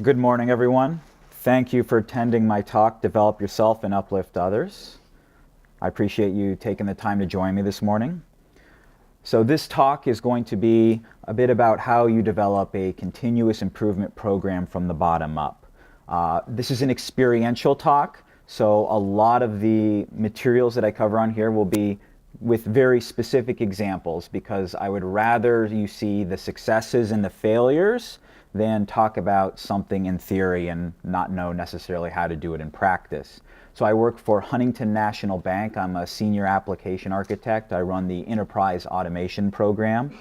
Good morning, everyone. Thank you for attending my talk, Develop Yourself and Uplift Others. I appreciate you taking the time to join me this morning. So this talk is going to be a bit about how you develop a continuous improvement program from the bottom up. This is an experiential talk, so a lot of the materials that I cover on here will be with very specific examples because I would rather you see the successes and the failures than talk about something in theory and not know necessarily how to do it in practice. So I work for Huntington National Bank. I'm a senior application architect. I run the enterprise automation program.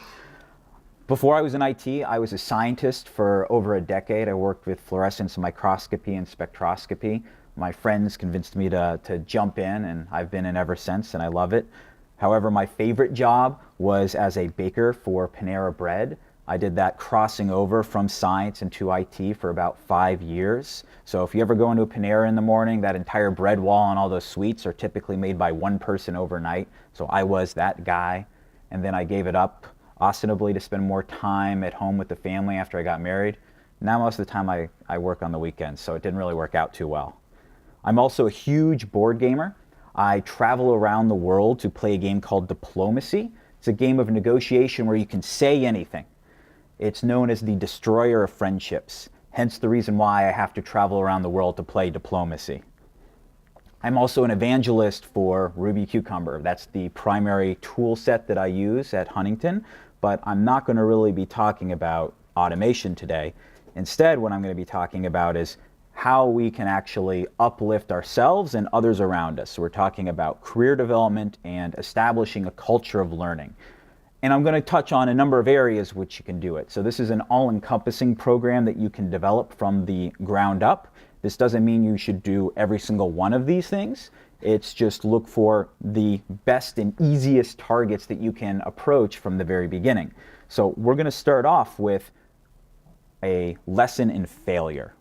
Before I was in IT, I was a scientist for over a decade. I worked with fluorescence microscopy and spectroscopy. My friends convinced me to jump in, and I've been in ever since, and I love it. However, my favorite job was as a baker for Panera Bread. I did that crossing over from science into IT for about 5 years. So if you ever go into a Panera in the morning, that entire bread wall and all those sweets are typically made by one person overnight. So I was that guy. And then I gave it up ostensibly to spend more time at home with the family after I got married. Now most of the time I work on the weekends, so it didn't really work out too well. I'm also a huge board gamer. I travel around the world to play a game called Diplomacy. It's a game of negotiation where you can say anything. It's known as the destroyer of friendships, hence the reason why I have to travel around the world to play Diplomacy. I'm also an evangelist for Ruby Cucumber. That's the primary tool set that I use at Huntington, but I'm not going to really be talking about automation today. Instead, what I'm going to be talking about is how we can actually uplift ourselves and others around us. So we're talking about career development and establishing a culture of learning. And I'm going to touch on a number of areas which you can do it. So this is an all-encompassing program that you can develop from the ground up. This doesn't mean you should do every single one of these things. It's just look for the best and easiest targets that you can approach from the very beginning. So we're going to start off with a lesson in failure.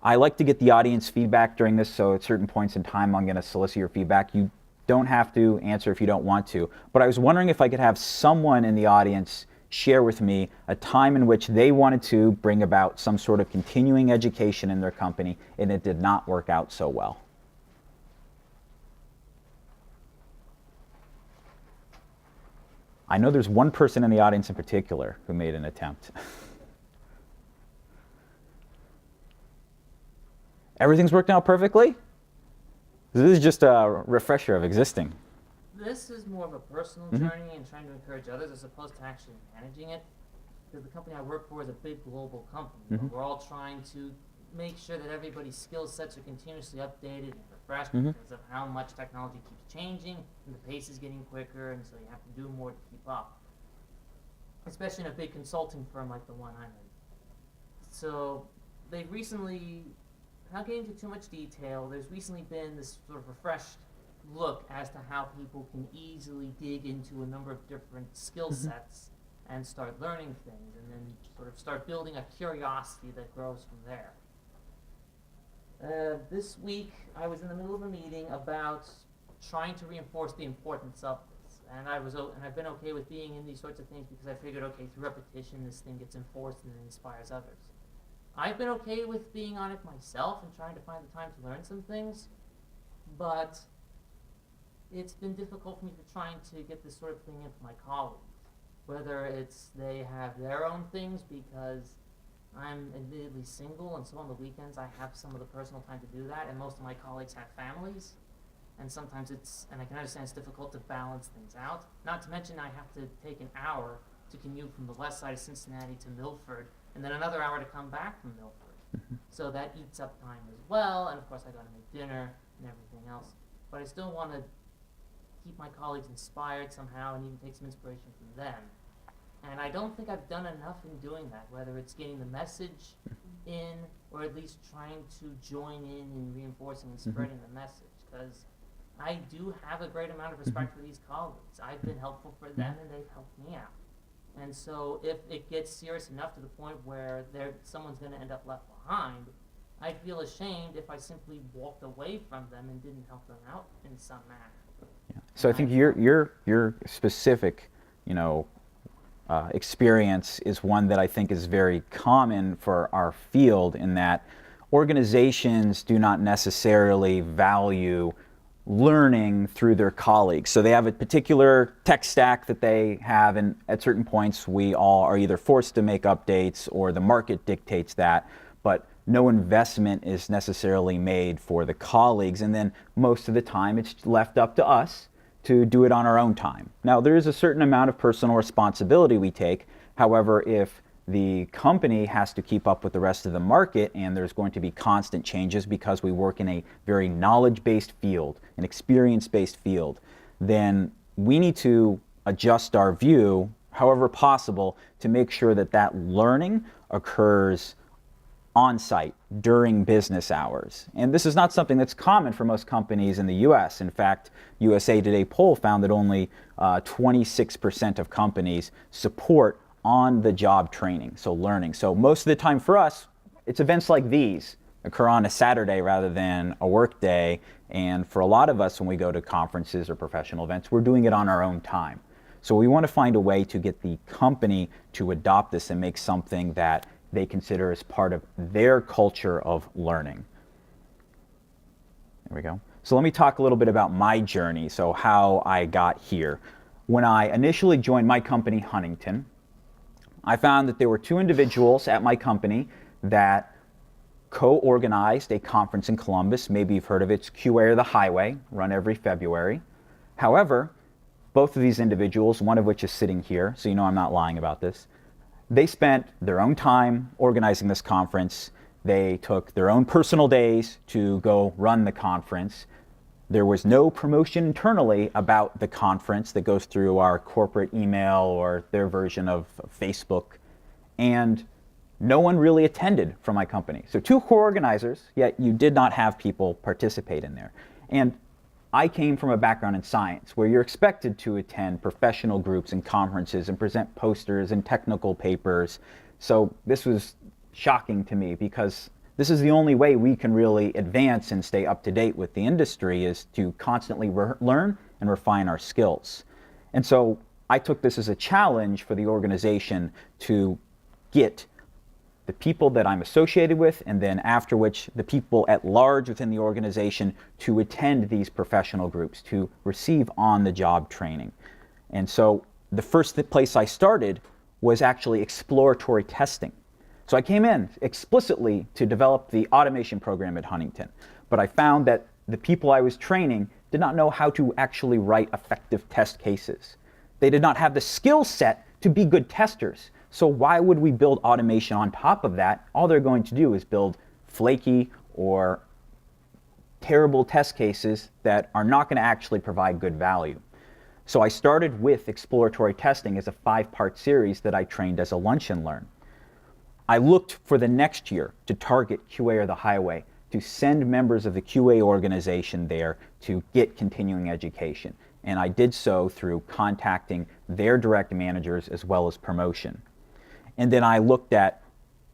I like to get the audience feedback during this, so at certain points in time I'm going to solicit your feedback. You don't have to answer if you don't want to, but I was wondering if I could have someone in the audience share with me a time in which they wanted to bring about some sort of continuing education in their company and it did not work out so well. I know there's one person in the audience in particular who made an attempt. Everything's worked out perfectly? This is just a refresher of existing. This is more of a personal journey and trying to encourage others as opposed to actually managing it. Because the company I work for is a big global company. We're all trying to make sure that everybody's skill sets are continuously updated and refreshed because of how much technology keeps changing and the pace is getting quicker, and so you have to do more to keep up. Especially in a big consulting firm like the one I'm in. So they've recently, without getting into too much detail, there's recently been this sort of refreshed look as to how people can easily dig into a number of different skill sets and start learning things, and then sort of start building a curiosity that grows from there. This week, I was in the middle of a meeting about trying to reinforce the importance of this, and I've been okay with being in these sorts of things because I figured, okay, through repetition, this thing gets enforced and it inspires others. I've been okay with being on it myself and trying to find the time to learn some things, but it's been difficult for me to trying to get this sort of thing in for my colleagues. Whether it's they have their own things because I'm admittedly single, and so on the weekends I have some of the personal time to do that, and most of my colleagues have families, and sometimes and I can understand it's difficult to balance things out. Not to mention I have to take an hour to commute from the west side of Cincinnati to Milford, and then another hour to come back from Milford. So that eats up time as well, and of course I gotta make dinner and everything else. But I still want to keep my colleagues inspired somehow and even take some inspiration from them. And I don't think I've done enough in doing that, whether it's getting the message in or at least trying to join in reinforcing and spreading the message, because I do have a great amount of respect for these colleagues. I've been helpful for them and they've helped me out. And so if it gets serious enough to the point where someone's going to end up left behind, I'd feel ashamed if I simply walked away from them and didn't help them out in some manner. Yeah. So I think your specific, experience is one that I think is very common for our field, in that organizations do not necessarily value learning through their colleagues. So they have a particular tech stack that they have, and at certain points we all are either forced to make updates or the market dictates that, but no investment is necessarily made for the colleagues, and then most of the time it's left up to us to do it on our own time. Now, there is a certain amount of personal responsibility we take. However, if the company has to keep up with the rest of the market and there's going to be constant changes because we work in a very knowledge-based field, an experience-based field, then we need to adjust our view, however possible, to make sure that that learning occurs on-site during business hours. And this is not something that's common for most companies in the US. In fact, USA Today poll found that only 26% of companies support on-the-job training, so learning. So most of the time for us, it's events like these occur on a Saturday rather than a work day. And for a lot of us, when we go to conferences or professional events, we're doing it on our own time. So we want to find a way to get the company to adopt this and make something that they consider as part of their culture of learning. There we go. So let me talk a little bit about my journey, so how I got here. When I initially joined my company, Huntington, I found that there were two individuals at my company that co-organized a conference in Columbus. Maybe you've heard of it. It's QA or the Highway, run every February. However, both of these individuals, one of which is sitting here, so you know I'm not lying about this, they spent their own time organizing this conference. They took their own personal days to go run the conference. There was no promotion internally about the conference that goes through our corporate email or their version of Facebook. And no one really attended from my company. So two co-organizers, yet you did not have people participate in there. And I came from a background in science where you're expected to attend professional groups and conferences and present posters and technical papers. So this was shocking to me, because this is the only way we can really advance and stay up to date with the industry, is to constantly learn and refine our skills. And so I took this as a challenge for the organization to get the people that I'm associated with, and then after which the people at large within the organization, to attend these professional groups, to receive on-the-job training. And so the first place I started was actually exploratory testing. So I came in explicitly to develop the automation program at Huntington, but I found that the people I was training did not know how to actually write effective test cases. They did not have the skill set to be good testers. So why would we build automation on top of that? All they're going to do is build flaky or terrible test cases that are not going to actually provide good value. So I started with exploratory testing as a 5-part series that I trained as a lunch and learn. I looked for the next year to target QA or the Highway, to send members of the QA organization there to get continuing education. And I did so through contacting their direct managers as well as promotion. And then I looked at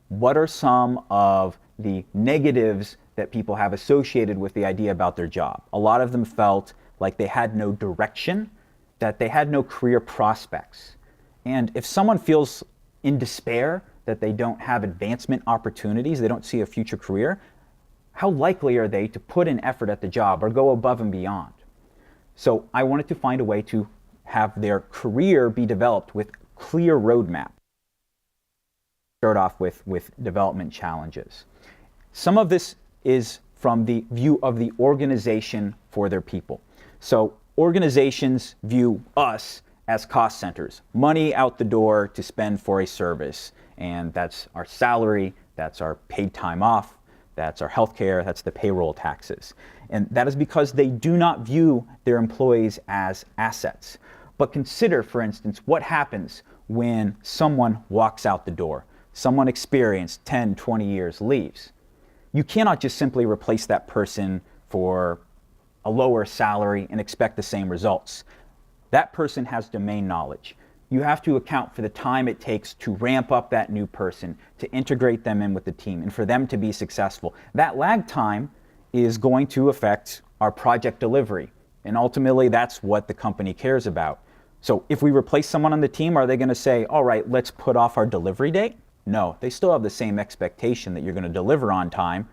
what are some of the negatives that people have associated with the idea about their job. A lot of them felt like they had no direction, that they had no career prospects. And if someone feels in despair that they don't have advancement opportunities, they don't see a future career, how likely are they to put in effort at the job or go above and beyond? So I wanted to find a way to have their career be developed with clear roadmap. Start off with development challenges. Some of this is from the view of the organization for their people. So organizations view us as cost centers, money out the door to spend for a service. And that's our salary, that's our paid time off, that's our healthcare, that's the payroll taxes. And that is because they do not view their employees as assets. But consider, for instance, what happens when someone walks out the door. Someone experienced 10, 20 years leaves. You cannot just simply replace that person for a lower salary and expect the same results. That person has domain knowledge. You have to account for the time it takes to ramp up that new person, to integrate them in with the team, and for them to be successful. That lag time is going to affect our project delivery, and ultimately that's what the company cares about. So if we replace someone on the team, are they going to say, all right, let's put off our delivery date? No, they still have the same expectation that you're going to deliver on time.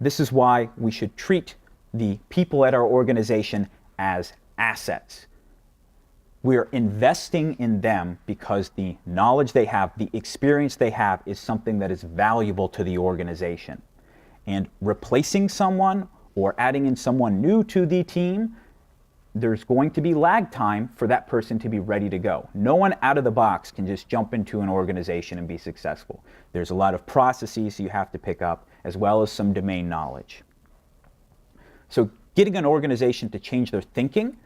This is why we should treat the people at our organization as assets. We're investing in them because the knowledge they have, the experience they have is something that is valuable to the organization. And replacing someone or adding in someone new to the team, there's going to be lag time for that person to be ready to go. No one out of the box can just jump into an organization and be successful. There's a lot of processes you have to pick up, as well as some domain knowledge. So getting an organization to change their thinking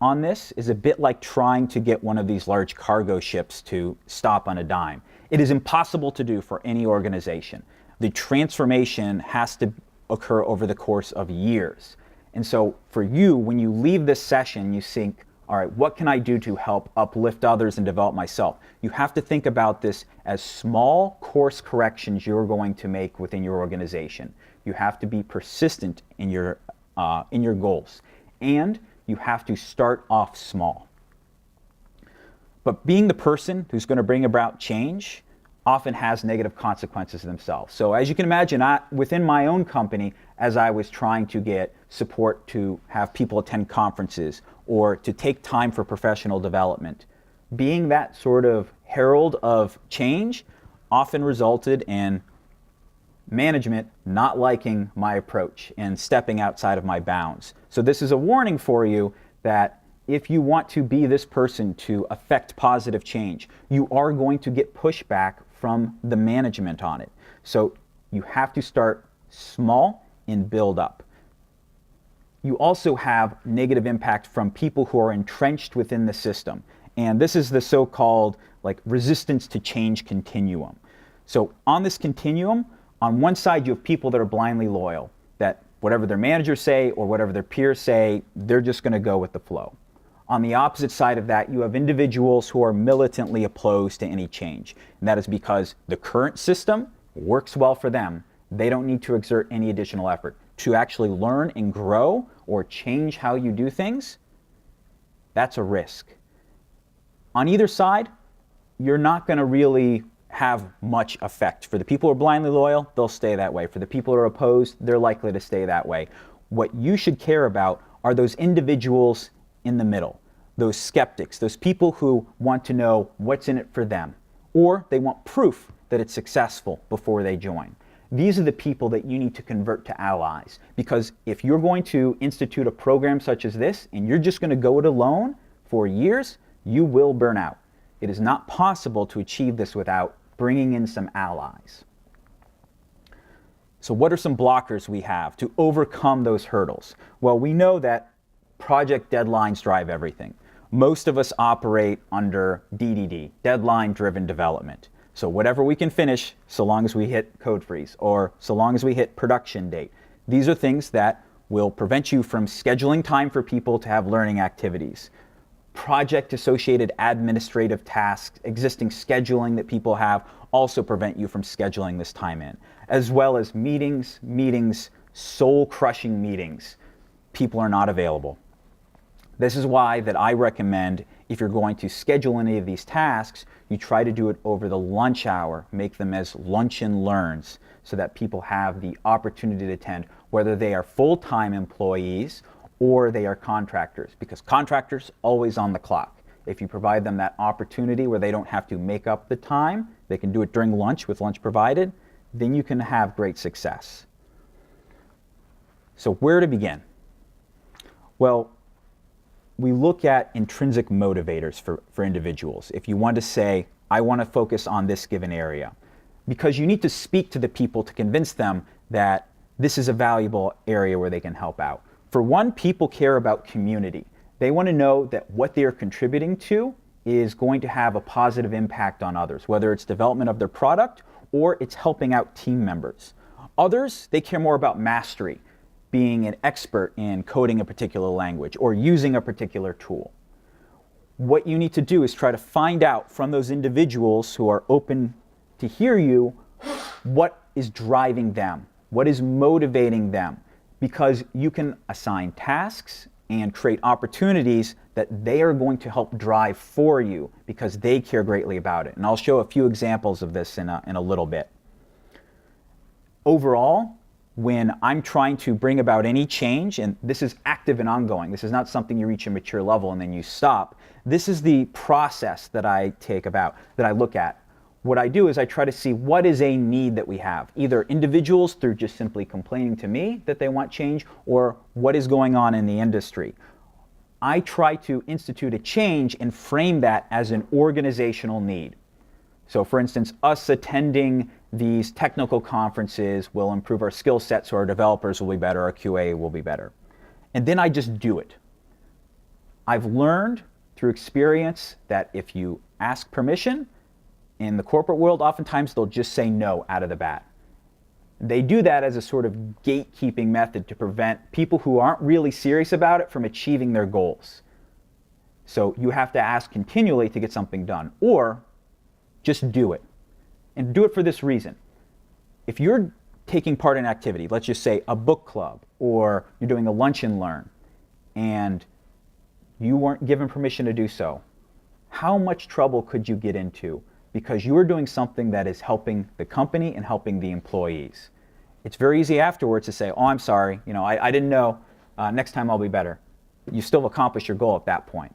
on this is a bit like trying to get one of these large cargo ships to stop on a dime. It is impossible to do for any organization. The transformation has to occur over the course of years. And so for you, when you leave this session, you think, all right, what can I do to help uplift others and develop myself? You have to think about this as small course corrections you're going to make within your organization. You have to be persistent in your goals. And you have to start off small. But being the person who's going to bring about change often has negative consequences themselves. So as you can imagine, within my own company, as I was trying to get support to have people attend conferences or to take time for professional development, being that sort of herald of change often resulted in management not liking my approach and stepping outside of my bounds. So this is a warning for you that if you want to be this person to affect positive change, you are going to get pushback from the management on it. So you have to start small and build up. You also have negative impact from people who are entrenched within the system. And this is the so-called resistance to change continuum. So on this continuum, on one side, you have people that are blindly loyal, that whatever their managers say or whatever their peers say, they're just going to go with the flow. On the opposite side of that, you have individuals who are militantly opposed to any change. And that is because the current system works well for them. They don't need to exert any additional effort. To actually learn and grow or change how you do things, that's a risk. On either side, you're not going to really have much effect. For the people who are blindly loyal, they'll stay that way. For the people who are opposed, they're likely to stay that way. What you should care about are those individuals in the middle, those skeptics, those people who want to know what's in it for them, or they want proof that it's successful before they join. These are the people that you need to convert to allies, because if you're going to institute a program such as this and you're just going to go it alone for years, you will burn out. It is not possible to achieve this without bringing in some allies. So what are some blockers we have to overcome those hurdles? Well, we know that project deadlines drive everything. Most of us operate under DDD, deadline-driven development. So whatever we can finish, so long as we hit code freeze, or so long as we hit production date. These are things that will prevent you from scheduling time for people to have learning activities. Project-associated administrative tasks, existing scheduling that people have, also prevent you from scheduling this time in, as well as meetings, soul-crushing meetings. People are not available. This is why that I recommend, if you're going to schedule any of these tasks, you try to do it over the lunch hour. Make them as lunch and learns so that people have the opportunity to attend, whether they are full-time employees or they are contractors, because contractors always on the clock. If you provide them that opportunity where they don't have to make up the time, they can do it during lunch with lunch provided, then you can have great success. So where to begin? Well, we look at intrinsic motivators for individuals. If you want to say, I want to focus on this given area, because you need to speak to the people to convince them that this is a valuable area where they can help out. For one, people care about community. They want to know that what they are contributing to is going to have a positive impact on others, whether it's development of their product or it's helping out team members. Others, they care more about mastery, being an expert in coding a particular language or using a particular tool. What you need to do is try to find out from those individuals who are open to hear you what is driving them, what is motivating them, because you can assign tasks and create opportunities that they are going to help drive for you because they care greatly about it. And I'll show a few examples of this in a little bit. Overall, when I'm trying to bring about any change, and this is active and ongoing, this is not something you reach a mature level and then you stop. This is the process that I look at. What I do is I try to see what is a need that we have, either individuals through just simply complaining to me that they want change, or what is going on in the industry. I try to institute a change and frame that as an organizational need. So for instance, us attending these technical conferences will improve our skill sets, so our developers will be better, our QA will be better. And then I just do it. I've learned through experience that if you ask permission, in the corporate world, oftentimes they'll just say no out of the bat. They do that as a sort of gatekeeping method to prevent people who aren't really serious about it from achieving their goals. So you have to ask continually to get something done, or just do it. And do it for this reason. If you're taking part in an activity, let's just say a book club, or you're doing a lunch and learn, and you weren't given permission to do so, how much trouble could you get into? Because you are doing something that is helping the company and helping the employees. It's very easy afterwards to say, oh, I'm sorry, I didn't know, next time I'll be better. You still accomplished your goal at that point.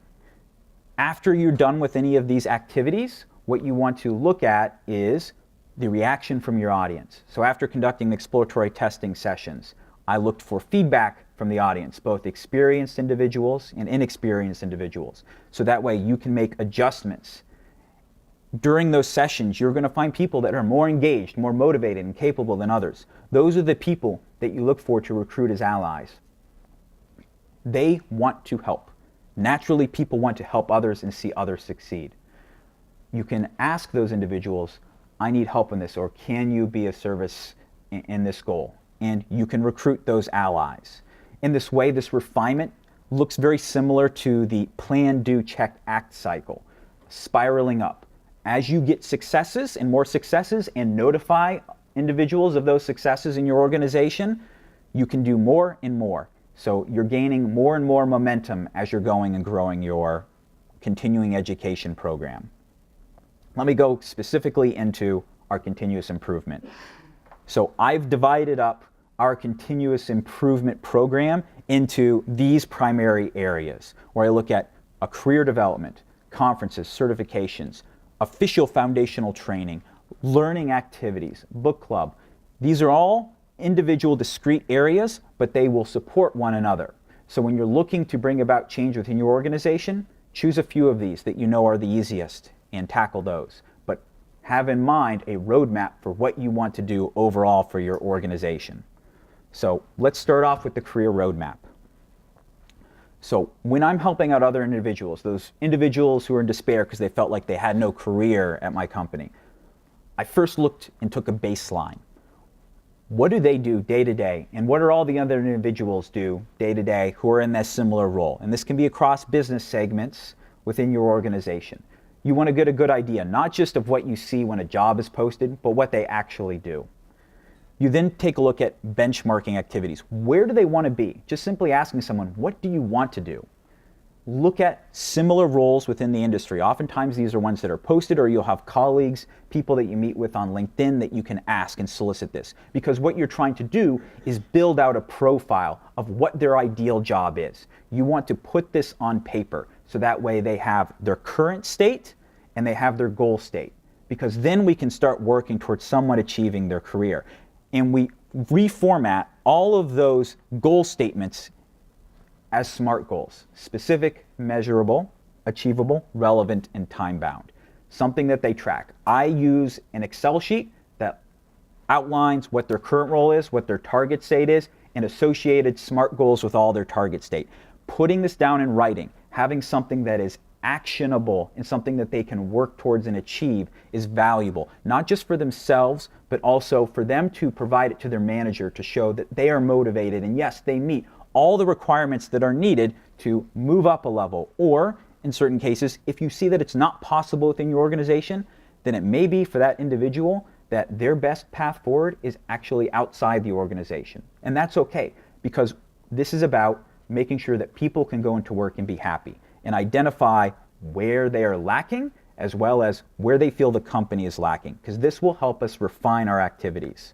After you're done with any of these activities, what you want to look at is the reaction from your audience. So after conducting exploratory testing sessions, I looked for feedback from the audience, both experienced individuals and inexperienced individuals. So that way you can make adjustments. During those sessions, you're going to find people that are more engaged, more motivated, and capable than others. Those are the people that you look for to recruit as allies. They want to help. Naturally, people want to help others and see others succeed. You can ask those individuals, I need help in this, or can you be of service in this goal? And you can recruit those allies. In this way, this refinement looks very similar to the plan, do, check, act cycle, spiraling up. As you get successes and notify individuals of those successes in your organization, you can do more and more. So you're gaining more and more momentum as you're going and growing your continuing education program. Let me go specifically into our continuous improvement. So I've divided up our continuous improvement program into these primary areas, where I look at a career development, conferences, certifications, official foundational training, learning activities, book club. These are all individual discrete areas, but they will support one another. So when you're looking to bring about change within your organization, choose a few of these that you know are the easiest and tackle those. But have in mind a roadmap for what you want to do overall for your organization. So let's start off with the career roadmap. So when I'm helping out other individuals, those individuals who are in despair because they felt like they had no career at my company, I first looked and took a baseline. What do they do day to day? And what are all the other individuals do day to day who are in that similar role? And this can be across business segments within your organization. You want to get a good idea, not just of what you see when a job is posted, but what they actually do. You then take a look at benchmarking activities. Where do they want to be? Just simply asking someone, what do you want to do? Look at similar roles within the industry. Oftentimes these are ones that are posted, or you'll have colleagues, people that you meet with on LinkedIn that you can ask and solicit this. Because what you're trying to do is build out a profile of what their ideal job is. You want to put this on paper, so that way they have their current state and they have their goal state. Because then we can start working towards someone achieving their career. And we reformat all of those goal statements as SMART goals: specific, measurable, achievable, relevant, and time-bound. Something that they track. I use an Excel sheet that outlines what their current role is, what their target state is, and associated SMART goals with all their target state. Putting this down in writing, having something that is actionable and something that they can work towards and achieve is valuable, not just for themselves, but also for them to provide it to their manager to show that they are motivated and yes, they meet all the requirements that are needed to move up a level. Or in certain cases, if you see that it's not possible within your organization, then it may be for that individual that their best path forward is actually outside the organization. And that's okay, because this is about making sure that people can go into work and be happy and identify where they are lacking as well as where they feel the company is lacking, because this will help us refine our activities.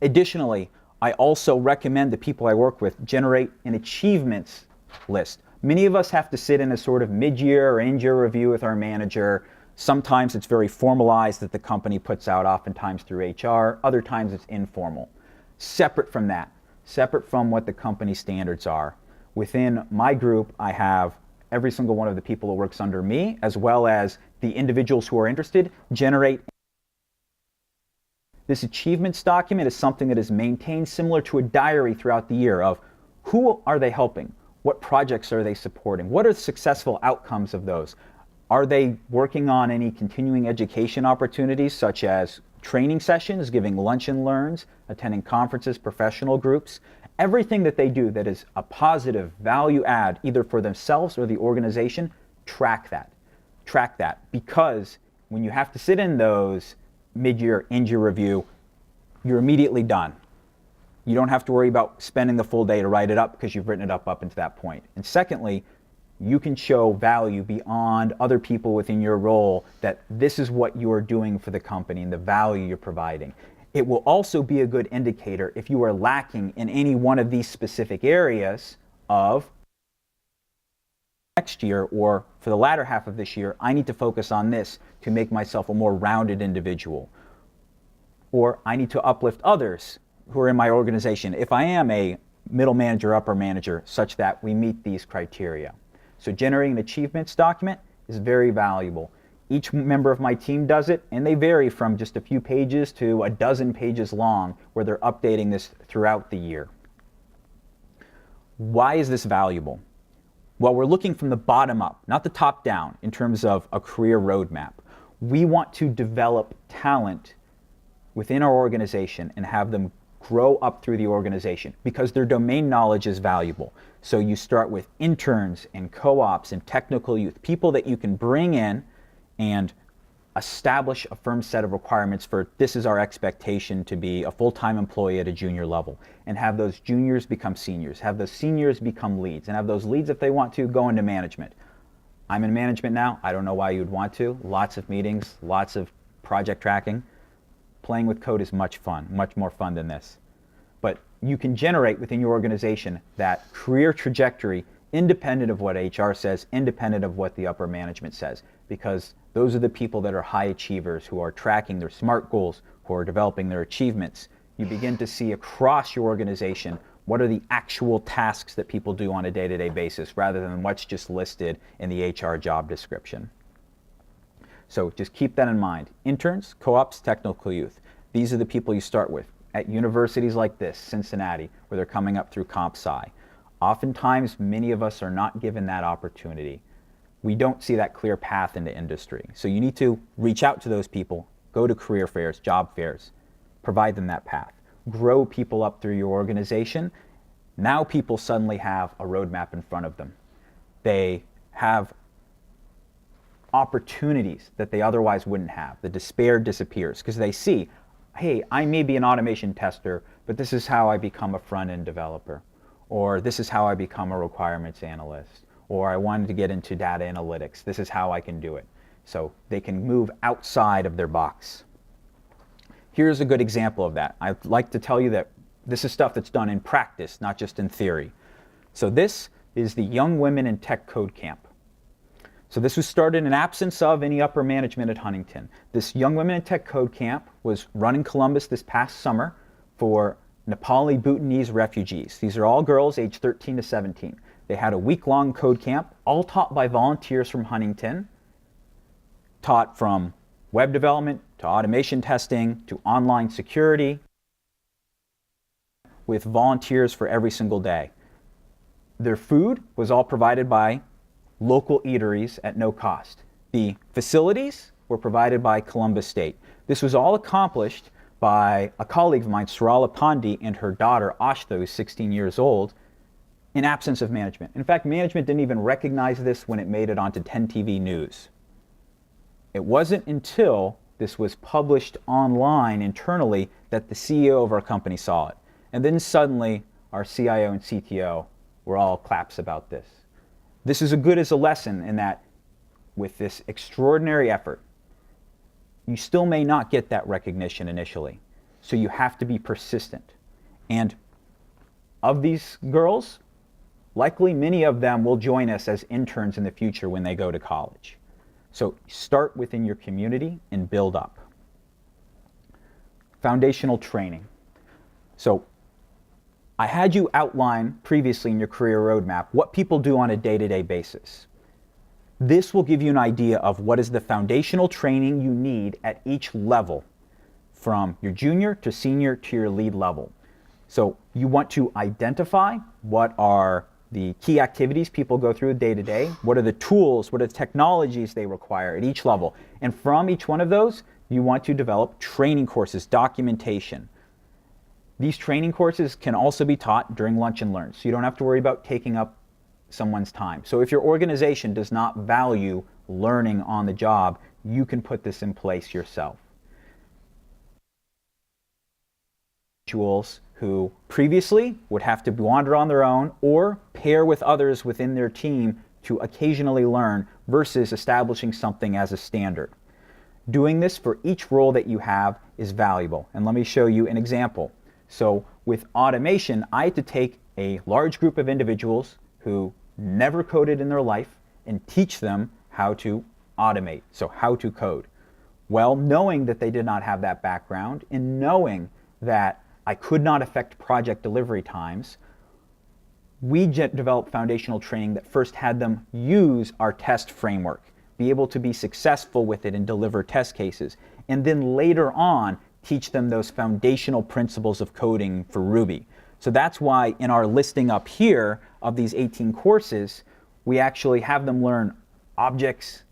Additionally, I also recommend the people I work with generate an achievements list. Many of us have to sit in a sort of mid-year or end-year review with our manager. Sometimes it's very formalized that the company puts out, oftentimes through HR. Other times it's informal. Separate from that, separate from what the company standards are. Within my group, I have every single one of the people who works under me, as well as the individuals who are interested, generate. This achievements document is something that is maintained similar to a diary throughout the year of who are they helping? What projects are they supporting? What are the successful outcomes of those? Are they working on any continuing education opportunities such as training sessions, giving lunch and learns, attending conferences, professional groups? Everything that they do that is a positive value add either for themselves or the organization, track that. Track that, because when you have to sit in those mid-year, end-year review, you're immediately done. You don't have to worry about spending the full day to write it up because you've written it up until that point. And secondly, you can show value beyond other people within your role that this is what you are doing for the company and the value you're providing. It will also be a good indicator if you are lacking in any one of these specific areas of next year, or for the latter half of this year, I need to focus on this to make myself a more rounded individual. Or I need to uplift others who are in my organization if I am a middle manager, upper manager, such that we meet these criteria. So generating an achievements document is very valuable. Each member of my team does it, and they vary from just a few pages to a dozen pages long, where they're updating this throughout the year. Why is this valuable? Well, we're looking from the bottom up, not the top down, in terms of a career roadmap. We want to develop talent within our organization and have them grow up through the organization because their domain knowledge is valuable. So you start with interns and co-ops and technical youth, people that you can bring in and establish a firm set of requirements for this is our expectation to be a full-time employee at a junior level, and have those juniors become seniors, have those seniors become leads, and have those leads, if they want to, go into management. I'm in management now. I don't know why you'd want to. Lots of meetings, lots of project tracking. Playing with code is much fun, much more fun than this. But you can generate within your organization that career trajectory independent of what HR says, independent of what the upper management says, because those are the people that are high achievers who are tracking their SMART goals, who are developing their achievements. You begin to see across your organization what are the actual tasks that people do on a day-to-day basis rather than what's just listed in the HR job description. So just keep that in mind. Interns, co-ops, technical youth. These are the people you start with at universities like this, Cincinnati, where they're coming up through Comp Sci. Oftentimes, many of us are not given that opportunity. We don't see that clear path into industry. So you need to reach out to those people, go to career fairs, job fairs, provide them that path. Grow people up through your organization. Now people suddenly have a roadmap in front of them. They have opportunities that they otherwise wouldn't have. The despair disappears because they see, hey, I may be an automation tester, but this is how I become a front-end developer. Or this is how I become a requirements analyst. Or I wanted to get into data analytics. This is how I can do it. So they can move outside of their box. Here's a good example of that. I'd like to tell you that this is stuff that's done in practice, not just in theory. So this is the Young Women in Tech Code Camp. So this was started in absence of any upper management at Huntington. This Young Women in Tech Code Camp was run in Columbus this past summer for Nepali Bhutanese refugees. These are all girls aged 13 to 17. They had a week-long code camp, all taught by volunteers from Huntington, taught from web development to automation testing to online security, with volunteers for every single day. Their food was all provided by local eateries at no cost. The facilities were provided by Columbus State. This was all accomplished by a colleague of mine, Sarala Pandey, and her daughter, Ashtha, who's 16 years old, in absence of management. In fact, management didn't even recognize this when it made it onto 10 TV News. It wasn't until this was published online internally that the CEO of our company saw it. And then suddenly, our CIO and CTO where all claps about this. This is as good as a lesson in that with this extraordinary effort, you still may not get that recognition initially. So you have to be persistent. And of these girls, likely many of them will join us as interns in the future when they go to college. So start within your community and build up. Foundational training. So I had you outline previously in your career roadmap what people do on a day-to-day basis. This will give you an idea of what is the foundational training you need at each level, from your junior to senior to your lead level. So you want to identify what are the key activities people go through day to day, what are the tools, what are the technologies they require at each level. And from each one of those, you want to develop training courses, documentation. These training courses can also be taught during lunch and learn, so you don't have to worry about taking up someone's time. So if your organization does not value learning on the job, you can put this in place yourself. Individuals who previously would have to wander on their own or pair with others within their team to occasionally learn versus establishing something as a standard. Doing this for each role that you have is valuable. And let me show you an example. So with automation, I had to take a large group of individuals who never coded in their life and teach them how to automate, so how to code. Well, knowing that they did not have that background and knowing that I could not affect project delivery times, we developed foundational training that first had them use our test framework, be able to be successful with it and deliver test cases, and then later on teach them those foundational principles of coding for Ruby. So that's why in our listing up here of these 18 courses, we actually have them learn objects,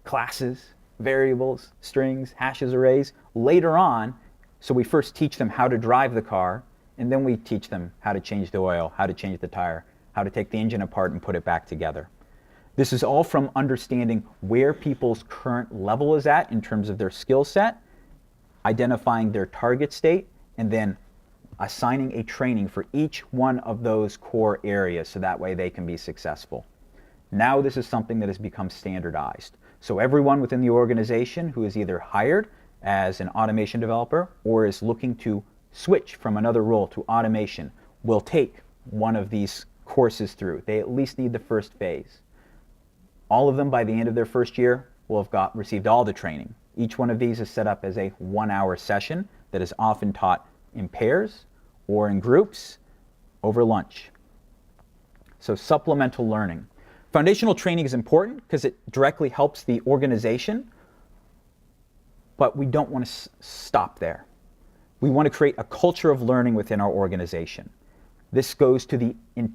classes, variables, strings, hashes, arrays later on. So we first teach them how to drive the car, and then we teach them how to change the oil, how to change the tire, how to take the engine apart and put it back together. This is all from understanding where people's current level is at in terms of their skill set, identifying their target state, and then assigning a training for each one of those core areas so that way they can be successful. Now this is something that has become standardized. So everyone within the organization who is either hired as an automation developer or is looking to switch from another role to automation will take one of these courses through. They at least need the first phase. All of them by the end of their first year will have received all the training. Each one of these is set up as a 1-hour session that is often taught in pairs or in groups over lunch. So supplemental learning. Foundational training is important because it directly helps the organization, but we don't want to stop there. We want to create a culture of learning within our organization. This goes to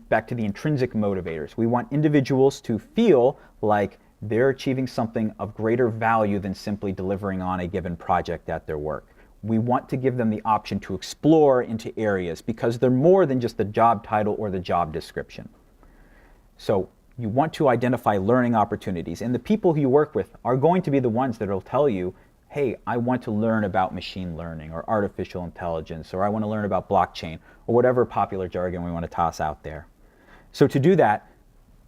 back to the intrinsic motivators. We want individuals to feel like they're achieving something of greater value than simply delivering on a given project at their work. We want to give them the option to explore into areas because they're more than just the job title or the job description. So you want to identify learning opportunities, and the people who you work with are going to be the ones that will tell you, hey, I want to learn about machine learning or artificial intelligence, or I want to learn about blockchain, or whatever popular jargon we want to toss out there. So to do that,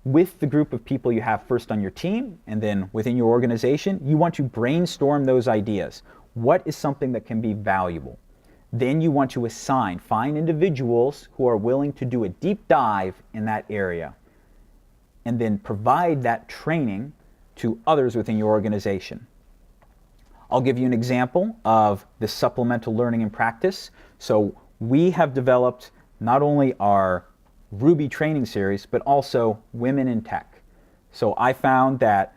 with the group of people you have first on your team and then within your organization, you want to brainstorm those ideas. What is something that can be valuable? Then you want to find individuals who are willing to do a deep dive in that area and then provide that training to others within your organization. I'll give you an example of the supplemental learning and practice. So we have developed not only our Ruby training series, but also Women in Tech. So I found that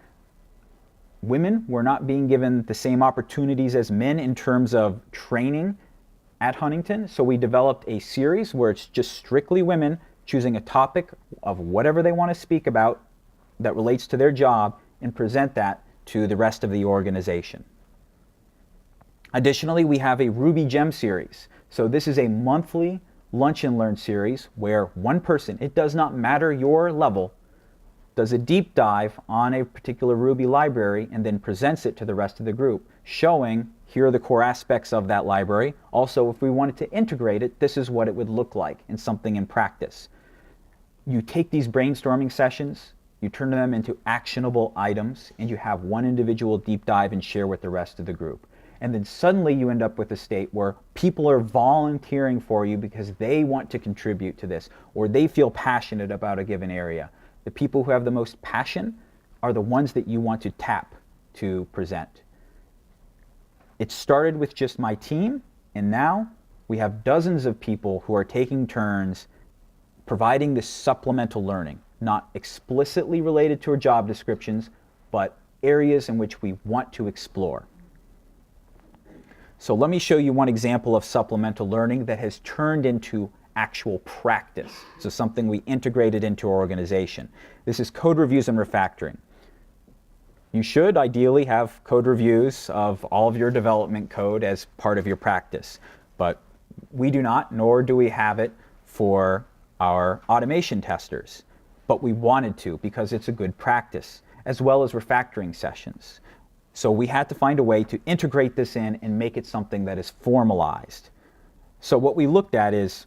women were not being given the same opportunities as men in terms of training at Huntington. So we developed a series where it's just strictly women choosing a topic of whatever they want to speak about that relates to their job and present that to the rest of the organization. Additionally, we have a Ruby Gem series. So this is a monthly lunch and learn series where one person, it does not matter your level, does a deep dive on a particular Ruby library and then presents it to the rest of the group, showing here are the core aspects of that library. Also, if we wanted to integrate it, this is what it would look like in something in practice. You take these brainstorming sessions, you turn them into actionable items, and you have one individual deep dive and share with the rest of the group. And then suddenly you end up with a state where people are volunteering for you because they want to contribute to this, or they feel passionate about a given area. The people who have the most passion are the ones that you want to tap to present. It started with just my team, and now we have dozens of people who are taking turns providing this supplemental learning, not explicitly related to our job descriptions, but areas in which we want to explore. So let me show you one example of supplemental learning that has turned into actual practice. So something we integrated into our organization. This is code reviews and refactoring. You should ideally have code reviews of all of your development code as part of your practice, but we do not, nor do we have it for our automation testers. But we wanted to because it's a good practice, as well as refactoring sessions. So we had to find a way to integrate this in and make it something that is formalized. So what we looked at is,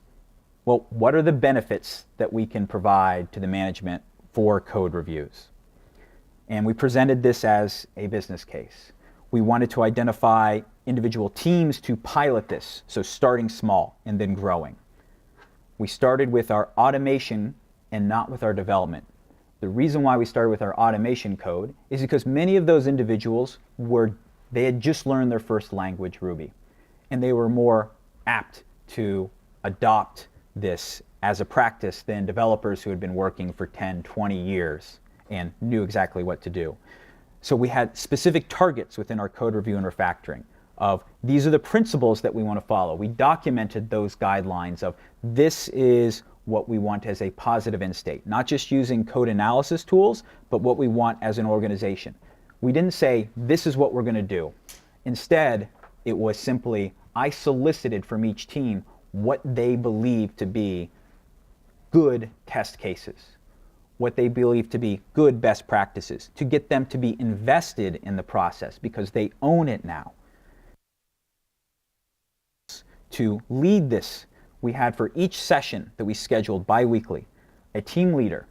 well, what are the benefits that we can provide to the management for code reviews? And we presented this as a business case. We wanted to identify individual teams to pilot this, so starting small and then growing. We started with our automation and not with our development. The reason why we started with our automation code is because many of those individuals they had just learned their first language, Ruby, and they were more apt to adopt this as a practice than developers who had been working for 10, 20 years and knew exactly what to do. So we had specific targets within our code review and refactoring of these are the principles that we want to follow. We documented those guidelines of this is what we want as a positive end state, not just using code analysis tools, but what we want as an organization. We didn't say this is what we're going to do. Instead, it was simply I solicited from each team what they believe to be good test cases, what they believe to be good best practices, to get them to be invested in the process because they own it now. To lead this, we had for each session that we scheduled bi-weekly, a team leader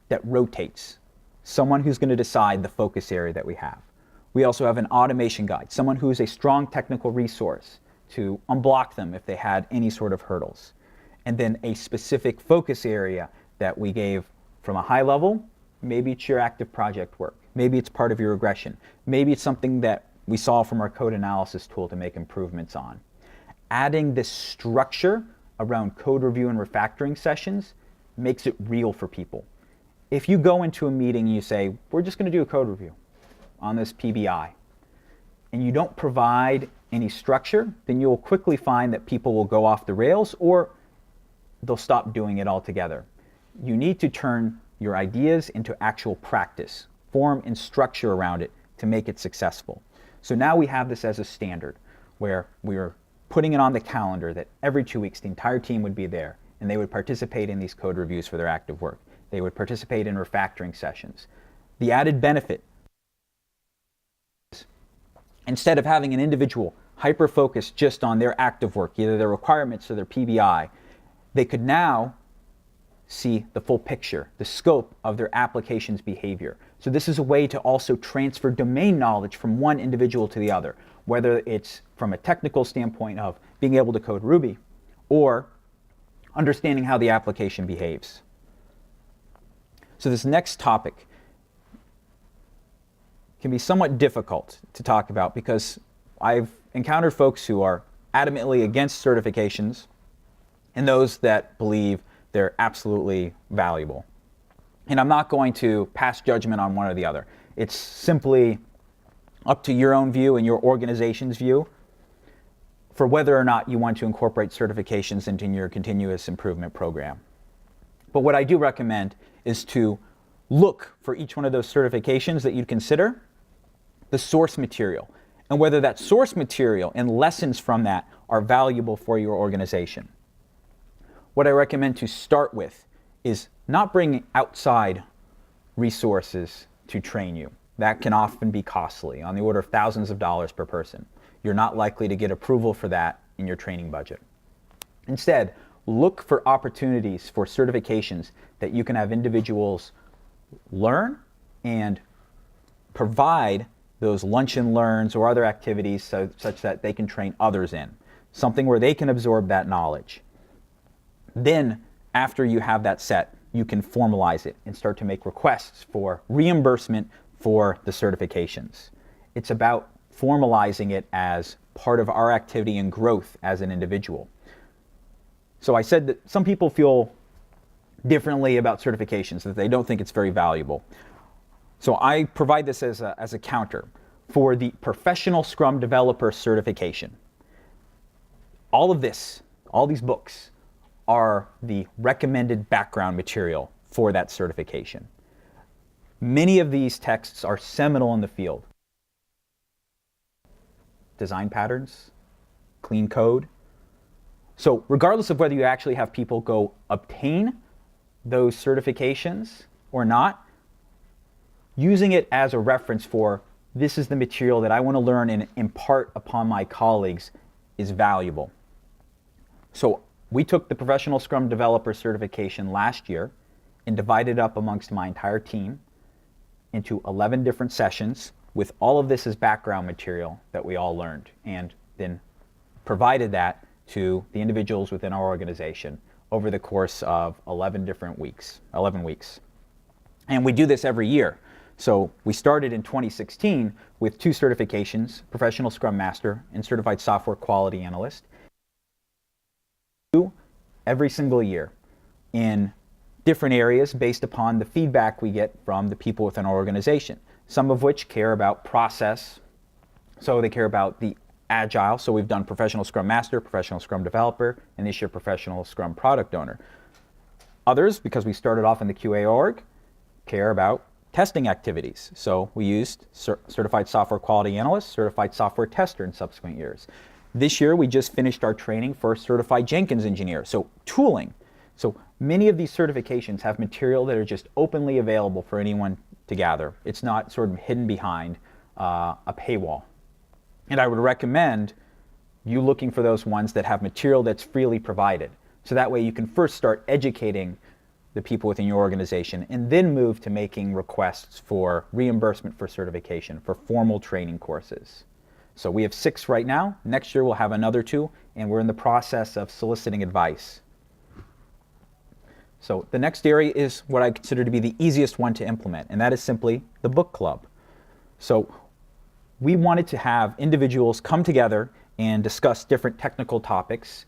that rotates, someone who's going to decide the focus area that we have. We also have an automation guide, someone who is a strong technical resource to unblock them if they had any sort of hurdles. And then a specific focus area that we gave from a high level. Maybe it's your active project work. Maybe it's part of your regression. Maybe it's something that we saw from our code analysis tool to make improvements on. Adding this structure around code review and refactoring sessions makes it real for people. If you go into a meeting and you say, we're just going to do a code review on this PBI, and you don't provide any structure, then you'll quickly find that people will go off the rails or they'll stop doing it altogether. You need to turn your ideas into actual practice, form and structure around it to make it successful. So now we have this as a standard where we're putting it on the calendar that every 2 weeks the entire team would be there and they would participate in these code reviews for their active work. They would participate in refactoring sessions. The added benefit, instead of having an individual hyper-focus just on their active work, either their requirements or their PBI, they could now see the full picture, the scope of their application's behavior. So this is a way to also transfer domain knowledge from one individual to the other, whether it's from a technical standpoint of being able to code Ruby or understanding how the application behaves. So this next topic can be somewhat difficult to talk about because I've encountered folks who are adamantly against certifications and those that believe they're absolutely valuable. And I'm not going to pass judgment on one or the other. It's simply up to your own view and your organization's view for whether or not you want to incorporate certifications into your continuous improvement program. But what I do recommend is to look for each one of those certifications that you'd consider, the source material, and whether that source material and lessons from that are valuable for your organization. What I recommend to start with is not bringing outside resources to train you. That can often be costly, on the order of thousands of dollars per person. You're not likely to get approval for that in your training budget. Instead, look for opportunities for certifications that you can have individuals learn and provide those lunch and learns or other activities such that they can train others in. Something where they can absorb that knowledge. Then, after you have that set, you can formalize it and start to make requests for reimbursement for the certifications. It's about formalizing it as part of our activity and growth as an individual. So I said that some people feel differently about certifications, that they don't think it's very valuable. So I provide this as a counter for the Professional Scrum Developer certification. All of this, all these books, are the recommended background material for that certification. Many of these texts are seminal in the field. Design patterns, clean code. So regardless of whether you actually have people go obtain those certifications or not, using it as a reference for this is the material that I want to learn and impart upon my colleagues is valuable. So we took the Professional Scrum Developer certification last year and divided up amongst my entire team into 11 different sessions with all of this as background material that we all learned, and then provided that to the individuals within our organization over the course of 11 weeks. And we do this every year. So we started in 2016 with 2 certifications, Professional Scrum Master and Certified Software Quality Analyst, every single year in different areas based upon the feedback we get from the people within our organization. Some of which care about process, so they care about the agile. So we've done Professional Scrum Master, Professional Scrum Developer, and this year Professional Scrum Product Owner. Others, because we started off in the QA org, care about testing activities. So we used Certified Software Quality Analyst, Certified Software Tester in subsequent years. This year we just finished our training for Certified Jenkins Engineer, so tooling. So many of these certifications have material that are just openly available for anyone to gather. It's not sort of hidden behind a paywall. And I would recommend you looking for those ones that have material that's freely provided. So that way you can first start educating the people within your organization and then move to making requests for reimbursement for certification, for formal training courses. So we have 6 right now. Next year we'll have another 2, and we're in the process of soliciting advice. So the next area is what I consider to be the easiest one to implement, and that is simply the book club. So we wanted to have individuals come together and discuss different technical topics,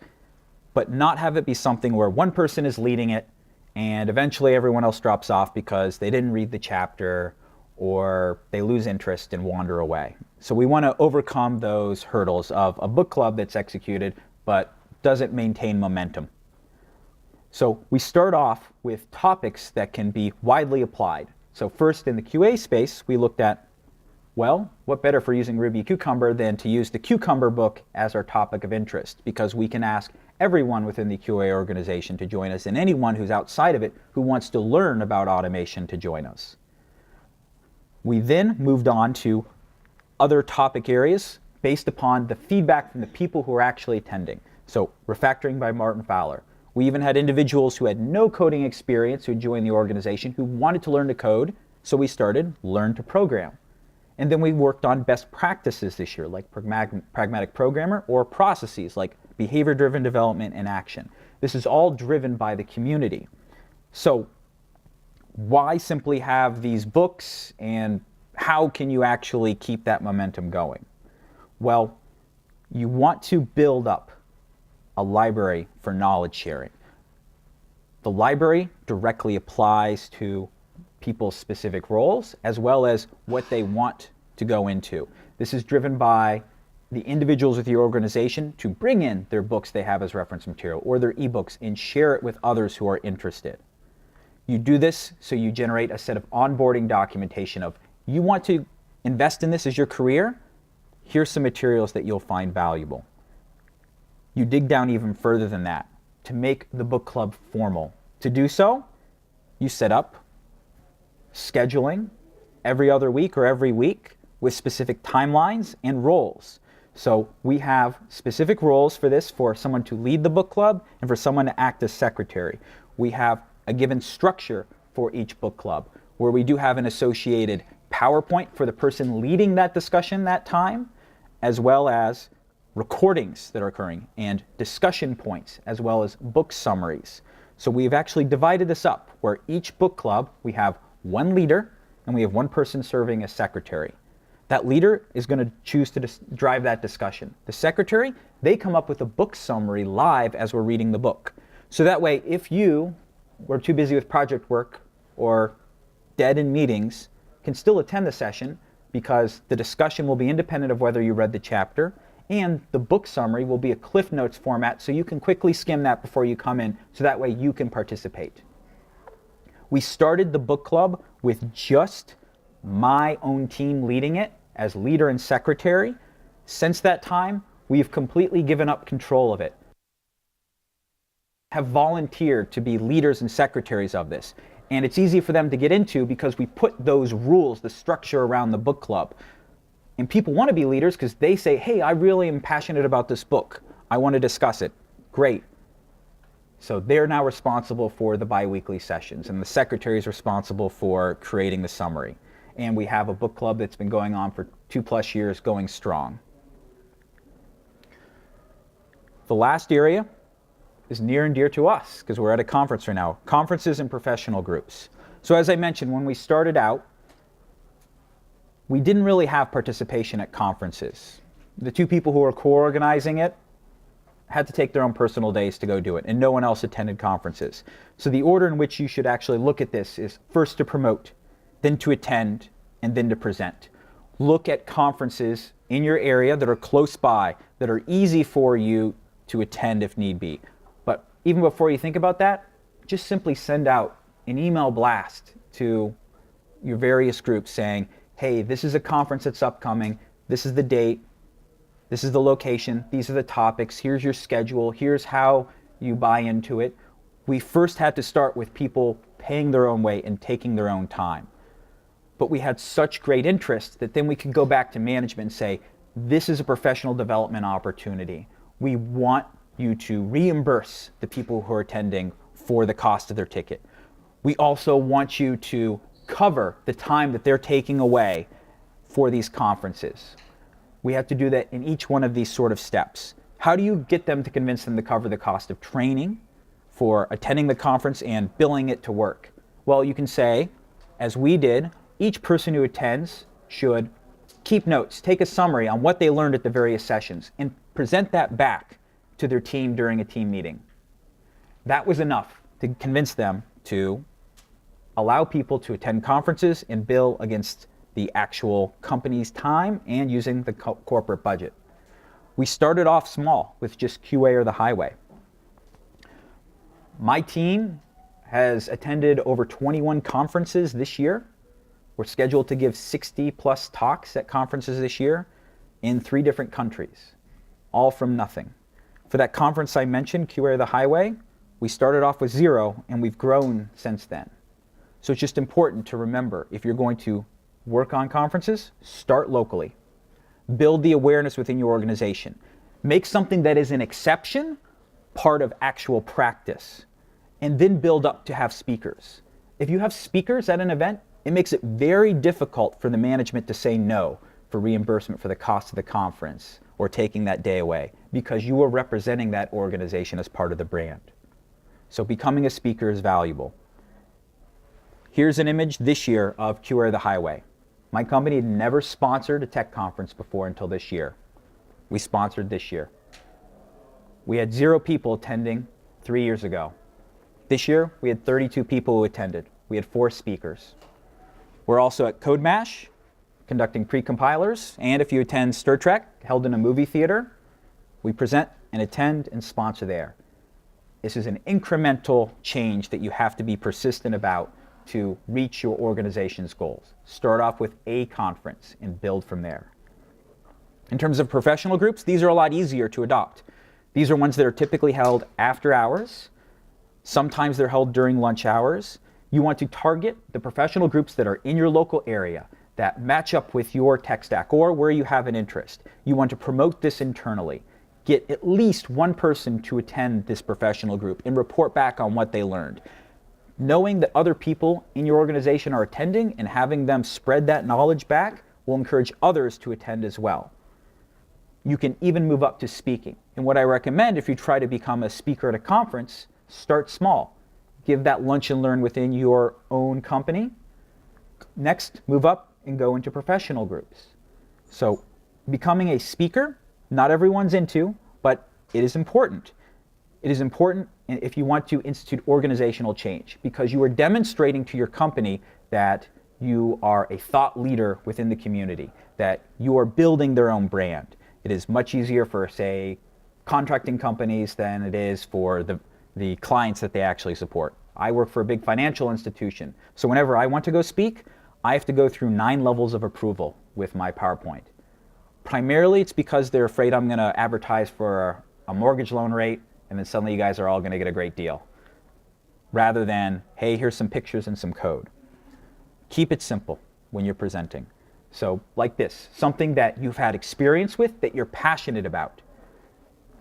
but not have it be something where one person is leading it and eventually everyone else drops off because they didn't read the chapter or they lose interest and wander away. So we want to overcome those hurdles of a book club that's executed but doesn't maintain momentum. So we start off with topics that can be widely applied. So first in the QA space, we looked at, well, what better for using Ruby Cucumber than to use the Cucumber book as our topic of interest, because we can ask everyone within the QA organization to join us and anyone who's outside of it who wants to learn about automation to join us. We then moved on to other topic areas based upon the feedback from the people who are actually attending. So refactoring by Martin Fowler. We even had individuals who had no coding experience who joined the organization who wanted to learn to code, so we started Learn to Program. And then we worked on best practices this year, like pragmatic programmer, or processes like behavior-driven development and action. This is all driven by the community. So why simply have these books, and how can you actually keep that momentum going? Well, you want to build up a library for knowledge sharing. The library directly applies to people's specific roles as well as what they want to go into. This is driven by the individuals with your organization to bring in their books they have as reference material or their ebooks and share it with others who are interested. You do this so you generate a set of onboarding documentation of, you want to invest in this as your career? Here's some materials that you'll find valuable. You dig down even further than that to make the book club formal. To do so, you set up scheduling every other week or every week with specific timelines and roles. So we have specific roles for this, for someone to lead the book club and for someone to act as secretary. We have a given structure for each book club, where we do have an associated PowerPoint for the person leading that discussion that time, as well as recordings that are occurring and discussion points, as well as book summaries. So we've actually divided this up, where each book club we have one leader and we have one person serving as secretary. That leader is going to choose to drive that discussion. The secretary, they come up with a book summary live as we're reading the book. So that way, if you were too busy with project work or dead in meetings, can still attend the session, because the discussion will be independent of whether you read the chapter, and the book summary will be a Cliff Notes format, so you can quickly skim that before you come in, so that way you can participate. We started the book club with just my own team leading it as leader and secretary. Since that time, we've completely given up control of it. Have volunteered to be leaders and secretaries of this. And it's easy for them to get into because we put those rules, the structure around the book club. And people want to be leaders because they say, hey, I really am passionate about this book. I want to discuss it. Great. So they're now responsible for the bi-weekly sessions, and the secretary is responsible for creating the summary. And we have a book club that's been going on for 2+ years, going strong. The last area is near and dear to us because we're at a conference right now. Conferences and professional groups. So as I mentioned, when we started out, we didn't really have participation at conferences. The two people who were co-organizing it had to take their own personal days to go do it, and no one else attended conferences. So the order in which you should actually look at this is first to promote, then to attend, and then to present. Look at conferences in your area that are close by, that are easy for you to attend if need be. But even before you think about that, just simply send out an email blast to your various groups saying, hey, this is a conference that's upcoming, this is the date, this is the location, these are the topics, here's your schedule, here's how you buy into it. We first had to start with people paying their own way and taking their own time. But we had such great interest that then we could go back to management and say, this is a professional development opportunity. We want you to reimburse the people who are attending for the cost of their ticket. We also want you to cover the time that they're taking away for these conferences. We have to do that in each one of these sort of steps. How do you get them to convince them to cover the cost of training for attending the conference and billing it to work? Well, you can say, as we did, each person who attends should keep notes, take a summary on what they learned at the various sessions, and present that back to their team during a team meeting. That was enough to convince them to allow people to attend conferences and bill against the actual company's time and using the corporate budget. We started off small with just QA or the highway. My team has attended over 21 conferences this year. We're scheduled to give 60+ talks at conferences this year in 3 different countries, all from nothing. For that conference I mentioned, QA or the highway, we started off with 0 and we've grown since then. So it's just important to remember, if you're going to work on conferences, start locally. Build the awareness within your organization. Make something that is an exception part of actual practice, and then build up to have speakers. If you have speakers at an event, it makes it very difficult for the management to say no for reimbursement for the cost of the conference or taking that day away, because you are representing that organization as part of the brand. So becoming a speaker is valuable. Here's an image this year of QA the Highway. My company had never sponsored a tech conference before until this year. We sponsored this year. We had 0 people attending 3 years ago. This year, we had 32 people who attended. We had 4 speakers. We're also at CodeMash, conducting pre-compilers, and if you attend Stir Trek, held in a movie theater, we present and attend and sponsor there. This is an incremental change that you have to be persistent about to reach your organization's goals. Start off with a conference and build from there. In terms of professional groups, these are a lot easier to adopt. These are ones that are typically held after hours. Sometimes they're held during lunch hours. You want to target the professional groups that are in your local area, that match up with your tech stack or where you have an interest. You want to promote this internally. Get at least one person to attend this professional group and report back on what they learned. Knowing that other people in your organization are attending and having them spread that knowledge back will encourage others to attend as well. You can even move up to speaking. And what I recommend, if you try to become a speaker at a conference, start small. Give that lunch and learn within your own company. Next, move up and go into professional groups. So becoming a speaker, not everyone's into, but it is important. It is important if you want to institute organizational change, because you are demonstrating to your company that you are a thought leader within the community, that you are building their own brand. It is much easier for, say, contracting companies than it is for the clients that they actually support. I work for a big financial institution, so whenever I want to go speak, I have to go through 9 levels of approval with my PowerPoint. Primarily, it's because they're afraid I'm going to advertise for a mortgage loan rate, and then suddenly you guys are all going to get a great deal. Rather than, hey, here's some pictures and some code. Keep it simple when you're presenting. So like this, something that you've had experience with, that you're passionate about.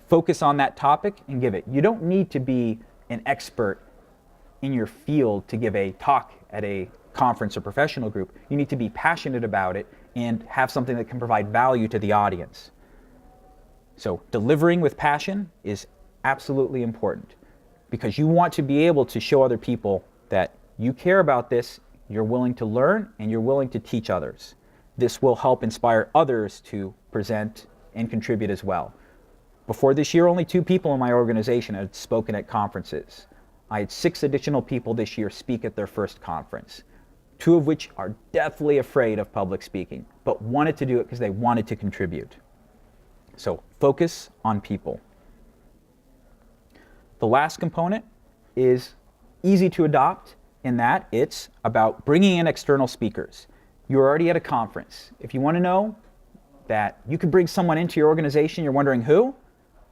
Focus on that topic and give it. You don't need to be an expert in your field to give a talk at a conference or professional group. You need to be passionate about it and have something that can provide value to the audience. So delivering with passion is absolutely important, because you want to be able to show other people that you care about this, you're willing to learn, and you're willing to teach others. This will help inspire others to present and contribute as well. Before this year, only 2 people in my organization had spoken at conferences. I had 6 additional people this year speak at their first conference, 2 of which are deathly afraid of public speaking, but wanted to do it because they wanted to contribute. So focus on people. The last component is easy to adopt in that it's about bringing in external speakers. You're already at a conference. If you want to know that you could bring someone into your organization, you're wondering who,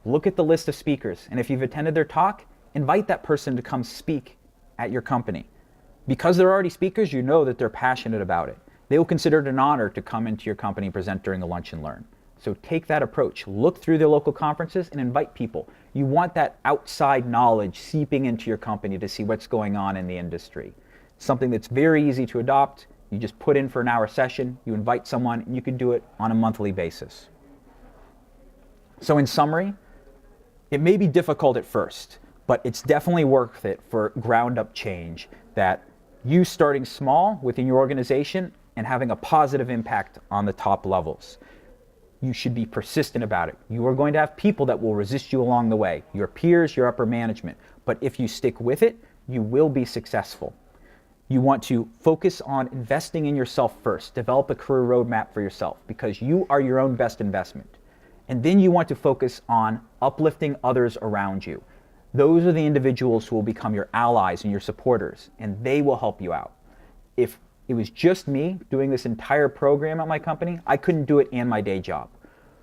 look at the list of speakers. And if you've attended their talk, invite that person to come speak at your company. Because they're already speakers, you know that they're passionate about it. They will consider it an honor to come into your company and present during a lunch and learn. So take that approach. Look through the local conferences and invite people. You want that outside knowledge seeping into your company to see what's going on in the industry. Something that's very easy to adopt. You just put in for an hour session, you invite someone, and you can do it on a monthly basis. So in summary, it may be difficult at first, but it's definitely worth it for ground up change, that you starting small within your organization and having a positive impact on the top levels. You should be persistent about it. You are going to have people that will resist you along the way, your peers, your upper management. But if you stick with it, you will be successful. You want to focus on investing in yourself first. Develop a career roadmap for yourself, because you are your own best investment. And then you want to focus on uplifting others around you. Those are the individuals who will become your allies and your supporters, and they will help you out. If it was just me doing this entire program at my company, I couldn't do it and my day job.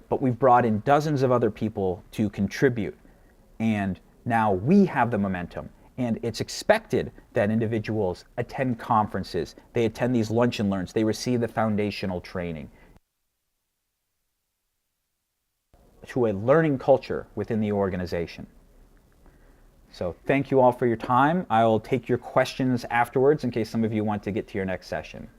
But we've brought in dozens of other people to contribute, and now we have the momentum. And it's expected that individuals attend conferences, they attend these lunch and learns, they receive the foundational training, to a learning culture within the organization. So thank you all for your time. I will take your questions afterwards in case some of you want to get to your next session.